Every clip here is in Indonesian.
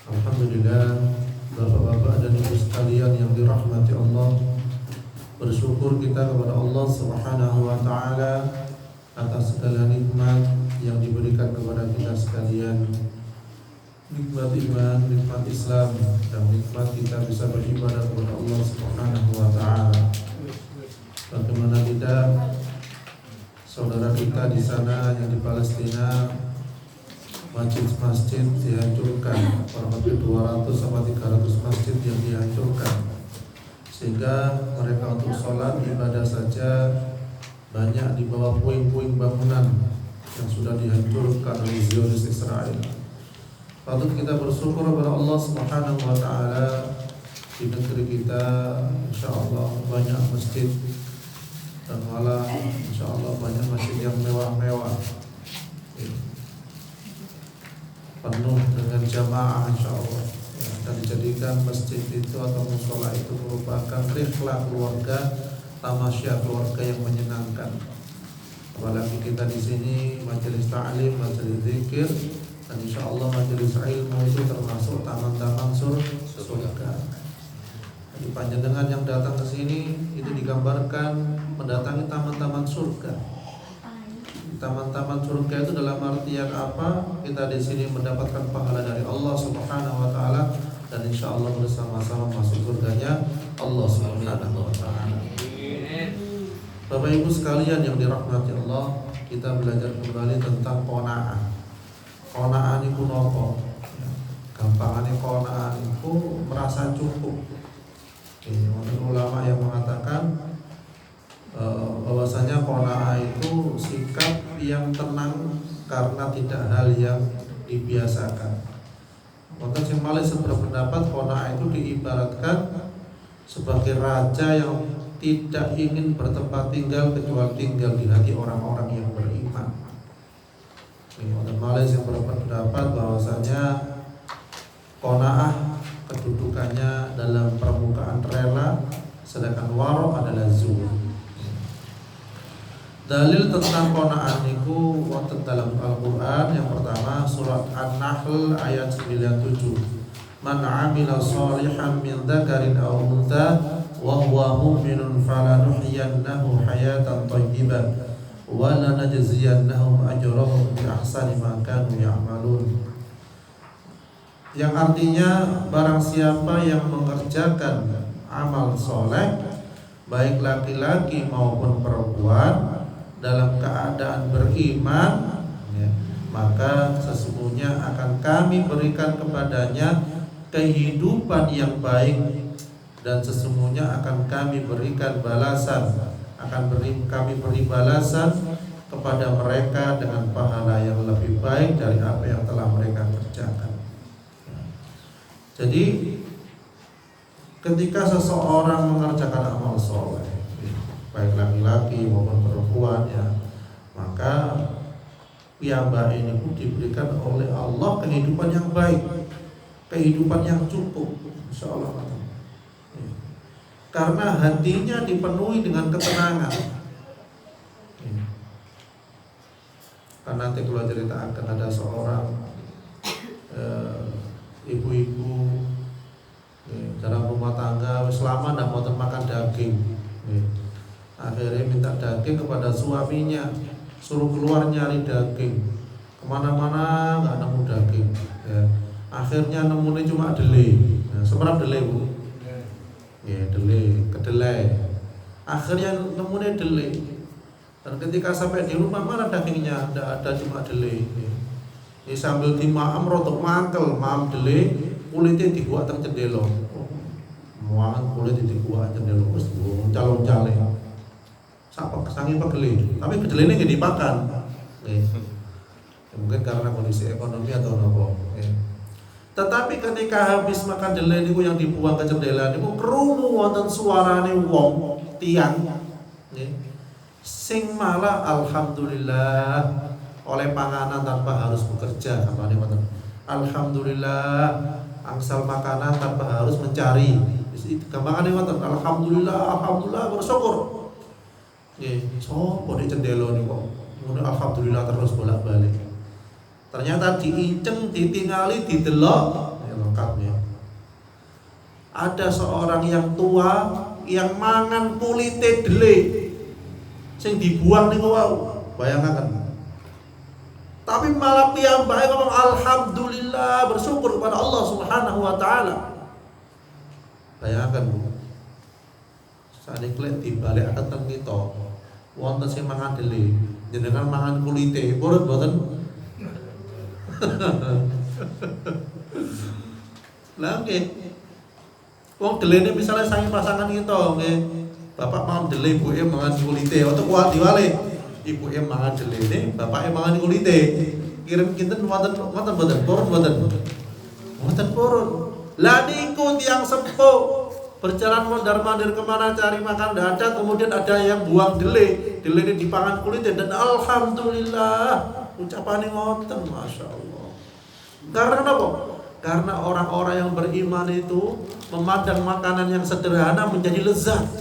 Alhamdulillah, Bapak-bapak dan Ibu sekalian yang dirahmati Allah, bersyukur kita kepada Allah Subhanahu wa taala atas segala nikmat yang diberikan kepada kita sekalian. Nikmat iman, nikmat Islam, dan nikmat kita bisa beribadah kepada Allah Subhanahu wa taala. Bagaimana tidak, saudara kita di sana yang di Palestina, masjid-masjid dihancurkan, kurang lebih 200 sampai 300 masjid yang dihancurkan, sehingga mereka untuk sholat ibadah saja banyak di bawah puing-puing bangunan yang sudah dihancurkan oleh Zionis Israel. Patut kita bersyukur kepada Allah Subhanahu wa taala, di negeri kita insyaallah banyak masjid, dan malah insyaallah banyak masjid yang mewah-mewah, penuh dengan jamaah insyaallah, dan dijadikan masjid itu atau mushola itu merupakan rihlah keluarga, tamasya keluarga yang menyenangkan. Apalagi kita di sini majelis ta'lim, majelis zikir, dan insyaallah majelis ilmu itu termasuk taman-taman surga. Jadi panjenengan yang datang ke sini itu digambarkan mendatangi taman-taman surga. Taman-taman surga itu dalam artian apa? Kita di sini mendapatkan pahala dari Allah Subhanahu wa taala, dan insyaallah bersama-sama masuk surganya Allah Subhanahu wa taala. Bapak Ibu sekalian yang dirahmati Allah, kita belajar kembali tentang qanaah. Qanaah niku napa? Gampangane qanaah niku merasa cukup. Ulama yang mengatakan bahwasanya qanaah itu sikap yang tenang karena tidak hal yang dibiasakan. Maka yang paling berpendapat qanaah itu diibaratkan sebagai raja yang tidak ingin bertempat tinggal kecuali tinggal di hati orang-orang yang beriman. Yang paling yang berpendapat bahwasanya qanaah kedudukannya dalam permukaan rela, sedangkan waro adalah zuhud. Dalil tentang qanaah niku wonten dalam Al-Qur'an. Yang pertama surat An-Nahl ayat 97. Man 'amila shalihan min dzakarin aw untha wa huwa mu'minun falanuhyiyannahu hayatan thayyibah wa lanajziyannahum ajrahum bi ahsani ma kanu ya'malun. Yang artinya barang siapa yang mengerjakan amal soleh, baik laki-laki maupun perempuan, dalam keadaan beriman, maka sesungguhnya akan kami berikan kepadanya kehidupan yang baik, dan sesungguhnya akan kami berikan balasan, kami beri balasan kepada mereka dengan pahala yang lebih baik dari apa yang telah mereka kerjakan. Jadi ketika seseorang mengerjakan amal soleh, baik laki-laki maupun perempuan, maka piyambak ini pun diberikan oleh Allah kehidupan yang baik, kehidupan yang cukup, insyaallah. Karena hatinya dipenuhi dengan ketenangan. Karena nanti kalau cerita akan ada seorang ibu-ibu dalam rumah tangga selama tidak mau makan daging, akhirnya minta daging kepada suaminya, suruh keluar nyari daging, kemana-mana nggak nemu daging, akhirnya nemunya cuma delay. Seberapa delay bu? Kedelai. Akhirnya nemunya delay, dan ketika sampai di rumah mana dagingnya? Tidak ada, cuma delay. Ini sambil dimaam rotok mangkel, maam delay, kulitnya dibuat teng cendelo. Muangan kulit dibuat cendelo, terus calon-calon. Sapa sangi pegeli, tapi kedelainya nggak dipakan. Mungkin karena kondisi ekonomi atau apa. Tetapi ketika habis makan delai niku yang dibuang ke jendela niku krungu wonten suarane wong tiang, sing malah alhamdulillah oleh panganan tanpa harus bekerja. Apane wonten alhamdulillah angsal makanan tanpa harus mencari. Gampangane wonten alhamdulillah bersyukur. Nggih, sopo di jendela niku ngono alhamdulillah terus bolak-balik. Ternyata diinceng, ditingali, didelok, ada seorang yang tua yang mangan kulite dele sing dibuang niku wau. Bayangkan. Tapi malah piyambake ngomong alhamdulillah, bersyukur kepada Allah Subhanahu wa taala. Bayangkan Bu. Sakniki lek dibalekaken teng kita, wonten sing mangan dele, jenengan mangan kulite, purun mboten? Lah nggih. Wong delene misalnya sangi pasangan kita nggih. Bapak mangan dele, ibuke mangan kulite, atau kuat diwale. Ibuke mangan delene, bapake mangan kulite. Kirim kinten wonten mboten? Purun mboten? Mboten purun. Lah niku tiyang sepuh berjalan mondar-mandir kemana cari makan tidak ada, kemudian ada yang buang dele ini dipangan kulitnya dan alhamdulillah ucapannya ngoten, masya Allah. Karena apa? Karena orang-orang yang beriman itu memandang makanan yang sederhana menjadi lezat.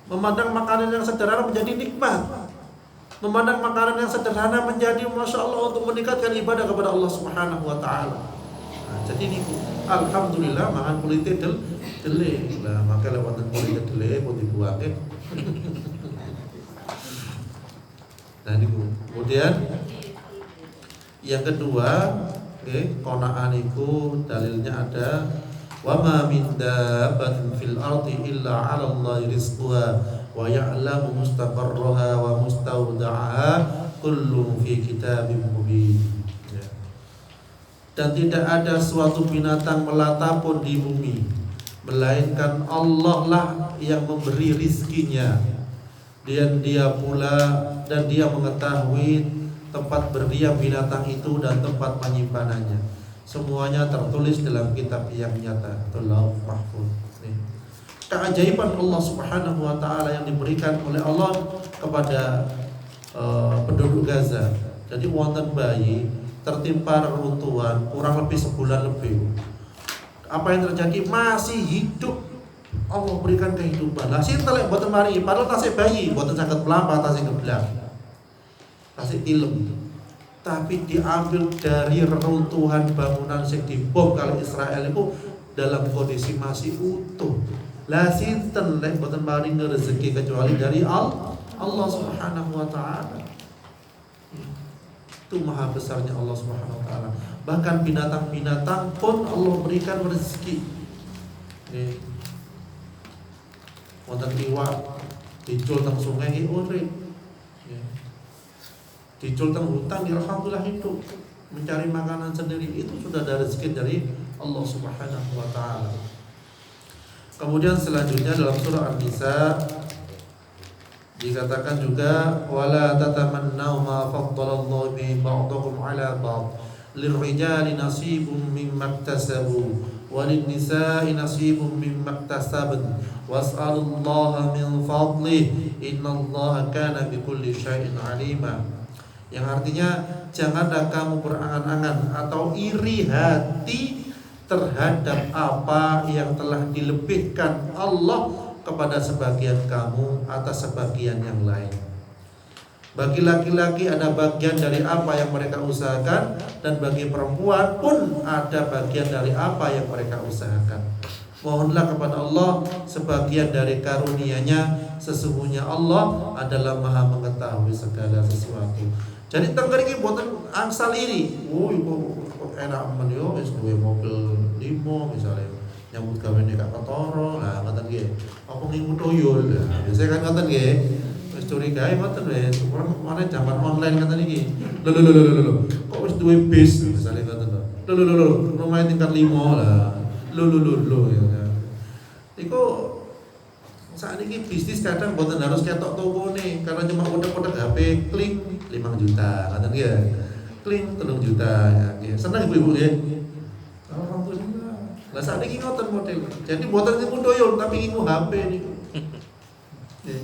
Memandang makanan yang sederhana menjadi nikmat. Memandang makanan yang sederhana menjadi masya Allah untuk meningkatkan ibadah kepada Allah Subhanahu wa taala. Nah, jadi ini alhamdulillah makan kulite dele. Lah maka lewat kulite dele pun dibuangke. Nah ini kemudian yang kedua, qanaah niku dalilnya ada wa ma min dabbatin fil ardi illa 'ala Allahi rizquha wa ya'lamu mustaqarraha wa mustawda'aha kullun fi kitabim mubin. Dan tidak ada suatu binatang melata pun di bumi melainkan Allah lah yang memberi rizkinya, dan dia mengetahui tempat berdiam binatang itu dan tempat penyimpanannya. Semuanya tertulis dalam kitab yang nyata, Lauh Mahfuz. Keajaiban Allah Subhanahu wa taala yang diberikan oleh Allah kepada penduduk Gaza. Jadi wonten bayi tertimpa reruntuhan kurang lebih sebulan lebih. Apa yang terjadi? Masih hidup. Allah berikan kehidupan. Lah sinten lek boten mari, padahal tasih bayi, boten saged mlampah tasih geblak. Tasih tilem. Tapi diambil dari reruntuhan bangunan sing dibom kali Israel itu dalam kondisi masih utuh. Lah sinten lek boten mari rezeki kecuali dari Allah Subhanahu wa taala. Itu maha besarnya Allah Subhanahu wa taala. Bahkan binatang-binatang pun Allah berikan rezeki. Wonten iwak dicul teng sungai iki urip. Dicul teng hutan alhamdulillah hidup. Mencari makanan sendiri itu sudah ada rezeki dari Allah Subhanahu wa taala. Kemudian selanjutnya dalam surah An-Nisa dikatakan juga wala tatamannaw ma faddalallahu bi ba'dakum 'ala ba'd lirrijali nasibun mimma iktasabu walin-nisa'i nasibun mimma iktasabna was'alullaha min fadlihi innallaha kana bikulli syai'in 'alima. Yang artinya janganlah kamu berangan-angan atau iri hati terhadap apa yang telah dilebihkan Allah kepada sebagian kamu atas sebagian yang lain. Bagi laki-laki ada bagian dari apa yang mereka usahakan, dan bagi perempuan pun ada bagian dari apa yang mereka usahakan. Mohonlah kepada Allah sebagian dari karunia-Nya, sesungguhnya Allah adalah Maha mengetahui segala sesuatu. Jadi tengger iki mboten angsal iri. Oh, kok enak men yo wis duwe mobil 5 misalnya. Nyambut gawe nek gak ketara. Lah ngoten nggih. Apa ngingu toyol. Lah biasa kan ngoten nggih. Wis curigae ngoten wis. Orang mana zaman online ngoten iki. Lho. Kok wis duwe bis misalnya ngoten lho. Lho. Rumah tingkat 5 lah. Lho ya. Iku saat ini bisnis kadang buatan harus ketok toko nih, karena cuma udah HP klik 5 juta, katanya ya, klik 3 juta, ya. Senang ibu-ibu ya. Alhamdulillah. Lah saat ini ngoten model. Jadi buatan ini pun doyol, tapi ini HP nih. Ya.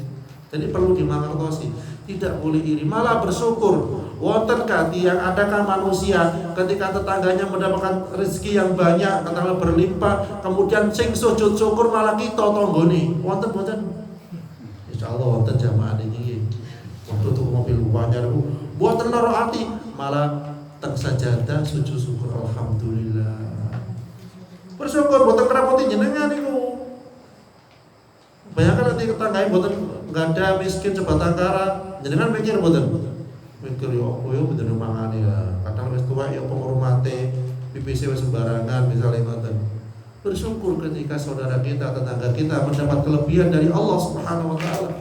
Jadi perlu dimangertosi, tidak boleh iri, malah bersyukur. Wonten kati yang adakah manusia ketika tetangganya mendapatkan rezeki yang banyak, katakanlah berlimpah, kemudian sing sujud syukur malah kita tonggone. Wonten boten? Insyaallah wonten jamaah ini. Waktu tuku mobil anyar mboten lara ati, malah teng sajadah sujud syukur alhamdulillah. Bersyukur boten ngraputi jenengan niku. Bayangkan nanti tetanggai boten enggak ada miskin sebatang kara, jenengan mikir boten? Mikir yo apa yo bener mangane ya. Kadang wis tuwa yo pengurmate pipis wis sembarangan misalnya ngoten. Bersyukur ketika saudara kita, tetangga kita mendapat kelebihan dari Allah Subhanahu wa taala.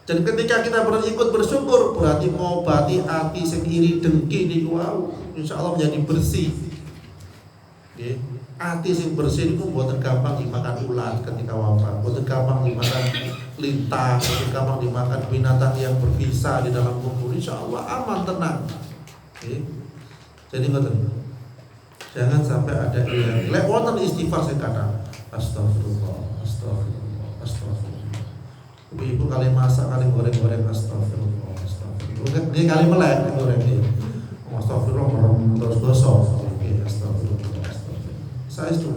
Dan ketika kita ikut bersyukur berarti ngobati hati sing iri dengki niku wau insyaallah menjadi bersih. Nggih. Hati sing bersih niku mboten gampang dimakan ulat ketika wafat, mboten gampang dimakan lintah, mboten gampang dimakan binatang yang berbisa di dalam kubur. Insyaallah aman tenang. Nggih. Jadi ngoten. Jangan sampai ada yang lek wonten istighfar sing kata astagfirullah, astagfirullah, astagfirullah. Ibu kali masak kali goreng-goreng astagfirullah, astagfirullah. Dia kali melek goreng dia. Astagfirullah terus gosok. Oke, astagfirullah, astagfirullah. Saya itu.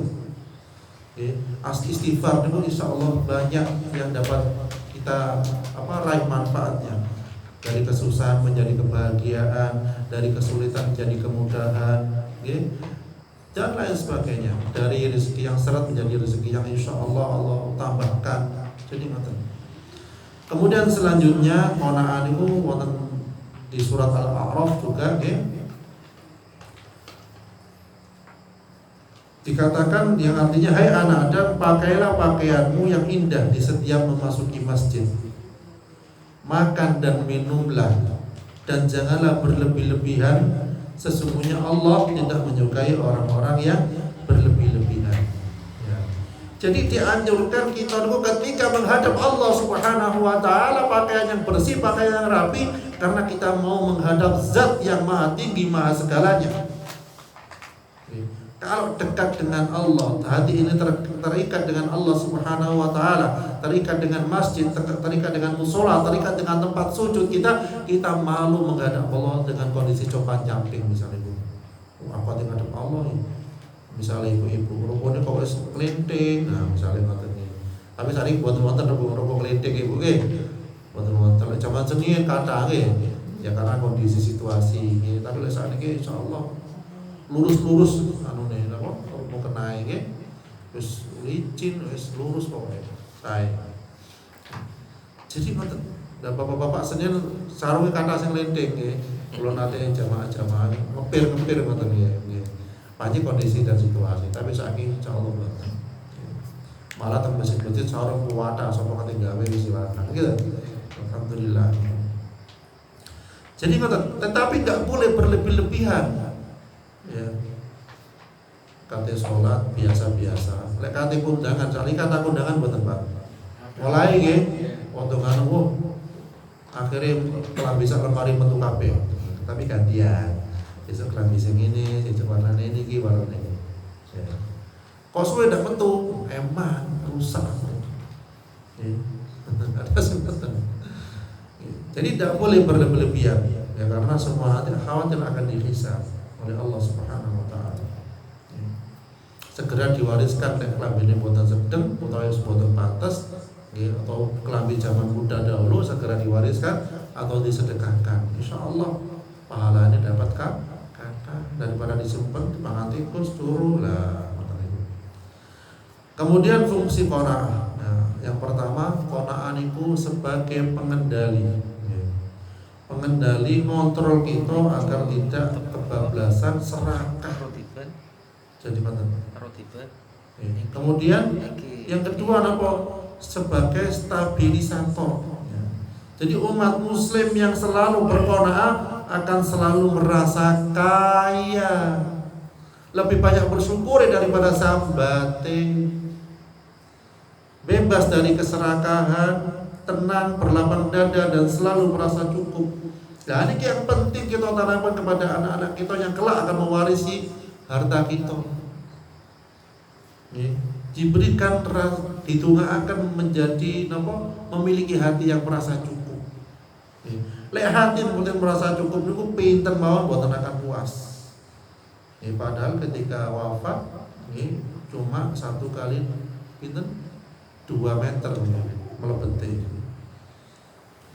Istighfar itu insyaallah banyak yang dapat kita raih manfaatnya. Dari kesusahan menjadi kebahagiaan, dari kesulitan menjadi kemudahan, dan lain sebagainya. Dari rezeki yang seret menjadi rezeki yang insyaallah Allah tambahkan. Jadi ngoten. Kemudian selanjutnya qanaah niku wonten di surat Al-A'raf juga dikatakan yang artinya hai anak Adam pakailah pakaianmu yang indah di setiap memasuki masjid. Makan dan minumlah dan janganlah berlebih-lebihan. Sesungguhnya Allah tidak menyukai orang-orang yang berlebih-lebihan. Ya. Jadi dianjurkan kita ketika menghadap Allah Subhanahu wa taala pakaian yang bersih, pakaian yang rapi karena kita mau menghadap Zat yang Maha Tinggi, Maha segalanya. Kalau dekat dengan Allah, hati ini terikat dengan Allah Subhanahu wa taala, terikat dengan masjid, terikat dengan musola, terikat dengan tempat sujud kita malu menghadap Allah dengan kondisi copan camping misalnya ibu. Apa menghadap Allah ini? Misalnya ibu-ibu rupane kok wis klinting, nah misalnya ngoten iki. Tapi sari wonten rupane klinting ibu nggih. Wonten zaman seni kata nggih. Ya karena kondisi situasi nggih, tapi lek sakniki insyaallah lurus anune napa mau kenae nggih wis licin wis lurus pokoke sae. Jadi ngoten dan bapak-bapak senior sarunge kata sing lenting nggih kula nate jamaah-jamaah ngepir ngoten nggih panci kondisi dan situasi tapi saiki insyaallah mboten malah teng masjid-masjid sarung kuwata sapa kate gawe wis silakan gitu alhamdulillah. Jadi ngoten tetapi enggak boleh berlebih-lebihan. Ya. Kate sholat biasa-biasa. Lek kate kondangan, sakniki kata kondangan mboten, Pak. Mulai nggih, potongan akhirnya kelambi sak lemari metu kabeh. Tapi gantian. Besok kelambi sing ngene, sing warnane niki, warnane iki. Ya. Kok suwe ndak metu, emang rusak. Ya. Ada sebetulnya. Jadi tidak boleh berlebihan ya karena semua khawatir akan dihisab oleh Allah Subhanahu wa taala. Segera diwariskan nek klambine boten sedeng utawa boten pantes nggih atau kelambi zaman muda dahulu segera diwariskan atau disedekahkan. Insyaallah pahalanya dapat kata daripada disimpan dipangan tikus turu lah. Kemudian fungsi qanaah. Nah, yang pertama qanaah niku sebagai pengendali. Pengendali kontrol kita agar tidak kebablasan serakah. Jadi mana? Kemudian yang kedua apa? Sebagai stabilisator. Jadi umat Muslim yang selalu berqanaah akan selalu merasa kaya, lebih banyak bersyukur daripada sambating, bebas dari keserakahan, tenang, berlapang dada dan selalu merasa cukup. Nah ini yang penting kita tanamkan kepada anak-anak kita yang kelak akan mewarisi harta kita. Diberikan akan menjadi memiliki hati yang merasa cukup. Lek hati yang merasa cukup niku pinten mawon mboten akan puas. Padahal ketika wafat cuma 1 kali pinten 2 meter melebeti.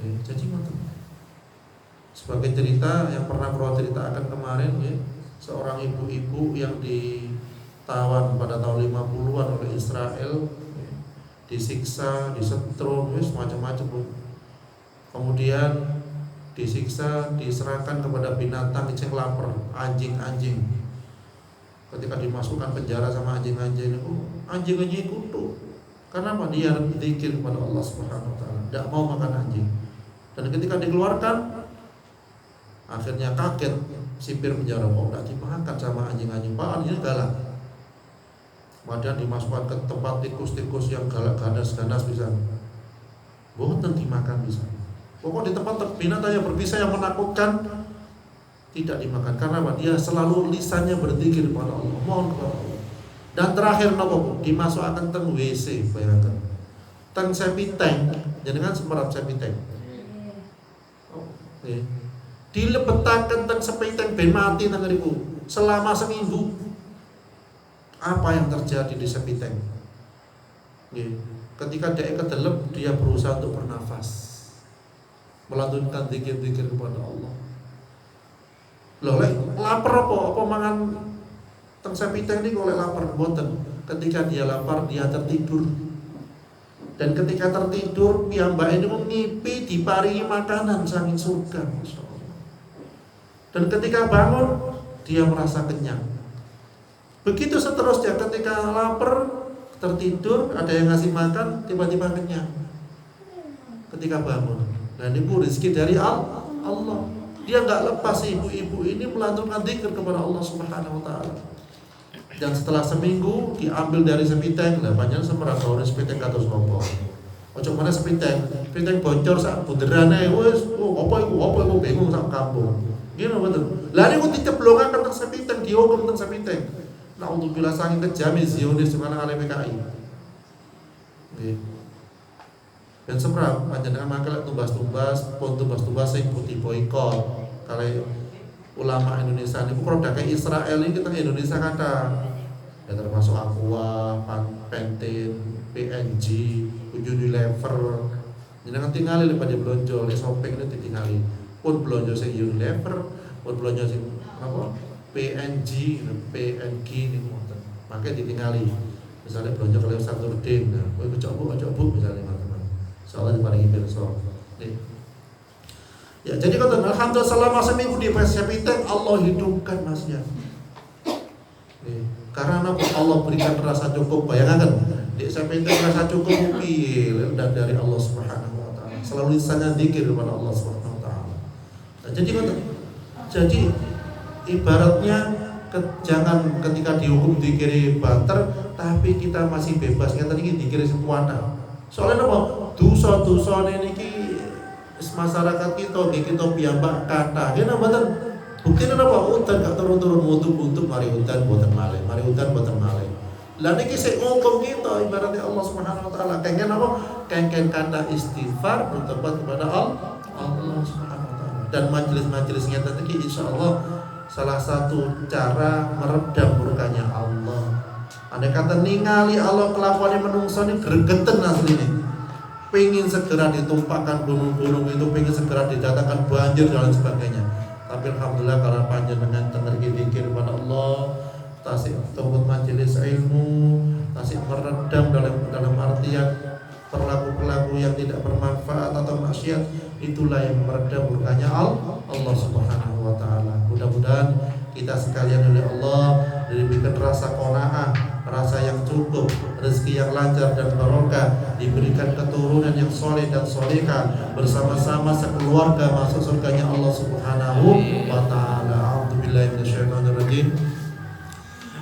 Jadi ngoten. Sebagai cerita yang pernah Bro ceritakan kemarin ya, seorang ibu-ibu yang ditawan pada tahun 50-an oleh Israel ya, disiksa, disetrum, macam-macam. Kemudian disiksa, diserahkan kepada binatang yang lapar, anjing-anjing. Ketika dimasukkan penjara sama anjing-anjing itu, anjing-anjing kutuk. Karena apa? Dia berzikir kepada Allah Subhanahu wa taala, tidak mau makan anjing. Dan ketika dikeluarkan, akhirnya kaget sipir penjara, kok tidak dimakan sama anjing-anjing. Pak, ini galak. Kemudian dimasukkan ke tempat tikus-tikus yang galak ganas-ganas bisa. Boten dimakan bisa. Pokok di tempat binatang yang berbisa yang menakutkan tidak dimakan. Karena apa? Dia selalu lisannya berzikir kepada Allah, mohon kepada Allah. Dan terakhir nopo dimasukkan teng WC, bayangkan. Teng sepi tank, jenengan semerap sepi tank. Oke. Dilebetakan teng sepi tank ben mati teng riku selama seminggu. Apa yang terjadi di sepi tank? Ketika dia kedelep, dia berusaha untuk bernafas, melantunkan zikir-zikir kepada Allah. Loh, lapar apa mangan teng sepi tank ini oleh lapar boten. Ketika dia lapar, dia tertidur. Dan ketika tertidur, piyambak ini ngipi diparingi makanan saking surga. Dan ketika bangun, dia merasa kenyang. Begitu seterusnya, ketika lapar, tertidur, ada yang ngasih makan, tiba-tiba kenyang. Ketika bangun, dan ibu rezeki dari Allah. Dia nggak lepas ibu-ibu ini melantunkan zikir kepada Allah Subhanahu wa taala. Dan setelah seminggu diambil dari sepiteng, lah panjang semerap tahun sepiteng kados ngopo. Ojo mana sepiteng bocor sak bunderane wis apa iku bingung sak kampung. Gini betul. Lah niku diceblongaken teng sepiteng, dihukum teng sepiteng. Naudzubillah saking kejame Zionis mana ale PKI. Nggih. Dan semerap panjenengan mangkel tumbas-tumbas, pun tumbas-tumbas sing putih boikot. Kalau ulama Indonesia ini produk Israel ini kita Indonesia kata ya, termasuk Aqua, Pantene, P&G, Unilever. Jangan tinggali lepas dia belanja, le shopping itu ditinggali. Pun belanja sing Unilever, pun belanja sing apa? P&G ini ngoten. Makanya ditinggali. Misalnya belanja kalau Saturdin, nah, kowe ojo bu misalnya teman-teman. Soalnya diparingi pirsa. Ya, jadi kata alhamdulillah selama seminggu di sepiteng Allah hidupkan masnya. Karena Allah berikan rasa cukup, bayangkan di sepiteng rasa cukup dan dari Allah Subhanahu wa taala. Selalu lisannya zikir kepada Allah Subhanahu wa taala. Nah, jadi ibaratnya jangan ketika dihukum dikiri banter, tapi kita masih bebas. Kita ini dikiri sepuana. Soalnya apa? Dosa-dosa niki masyarakat kita piyambak kata. Kena mboten buktinya apa? Udan gak turun-turun untuk mari udan boten malih. Lah niki sik nghukum kita ibaratnya Allah Subhanahu wa taala. Kengken apa? Kengken kata istighfar bertobat kepada Allah Subhanahu wa taala. Dan majelis-majelis ngeten iki insyaallah salah satu cara meredam murkanya Allah. Andai kata ningali Allah kelakuannya menungso ini gregeten asline. Pengen segera ditumpahkan gunung-gunung itu, pengen segera didatangkan banjir dan sebagainya. Tapi alhamdulillah karena panjenengan tengergi zikir kepada Allah, tasik tembut majelis ilmu, tasik meredam dalam artian perilaku-perilaku yang tidak bermanfaat atau maksiat, itulah yang meredam murkanya Allah Subhanahu wa taala. Mudah-mudahan kita sekalian oleh Allah diberikan rasa qanaah, rasa yang cukup, rezeki yang lancar dan barokah, diberikan keturunan yang soleh dan solehah, bersama-sama sekeluarga masuk surganya Allah Subhanahu wa taala. A'udzubillahi minasyaitonirrajim.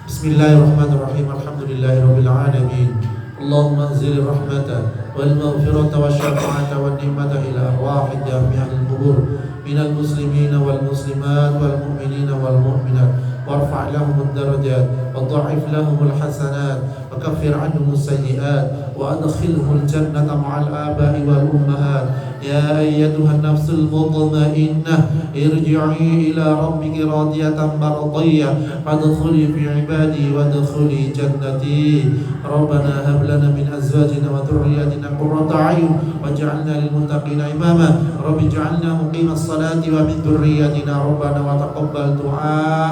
Bismillahirrahmanirrahim. Alhamdulillahirabbil alamin. Allahumma anzil rahmatan wal maghfirata wasyafa'ata wan ni'mata ila arwahil jami'il qubur minal muslimina wal muslimat wal mu'minina wal mu'minat warfa' لهم الدرجات وضاعف لهم الحسنات وكفر عنهم السيئات وأدخلهم الجنة مع الآباء والأمهات. يا أيتها النفس المطمئنة ارجعي إلى ربك راضية مرضية فادخلي في عبادي وادخلي جنتي. ربنا هب لنا من أزواجنا وذرياتنا قرة أعين واجعلنا للمتقين إماما. رب اجعلنا مقيم الصلاة ومن ذريتنا ربنا وتقبل دعاء.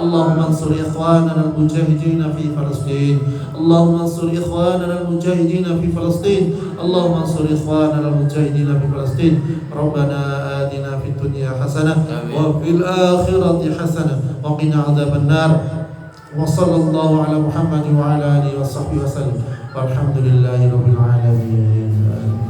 اللهم انصر إخواننا المجاهدين في فلسطين. اللهم انصر إخواننا المجاهدين في فلسطين. اللهم انصر إخواننا المجاهدين في فلسطين. ربنا آتنا في الدنيا حسنة وفي الآخرة حسنة وقنا عذاب النار. وصلى الله على محمد وعلى آله وصحبه وسلم والحمد لله رب العالمين.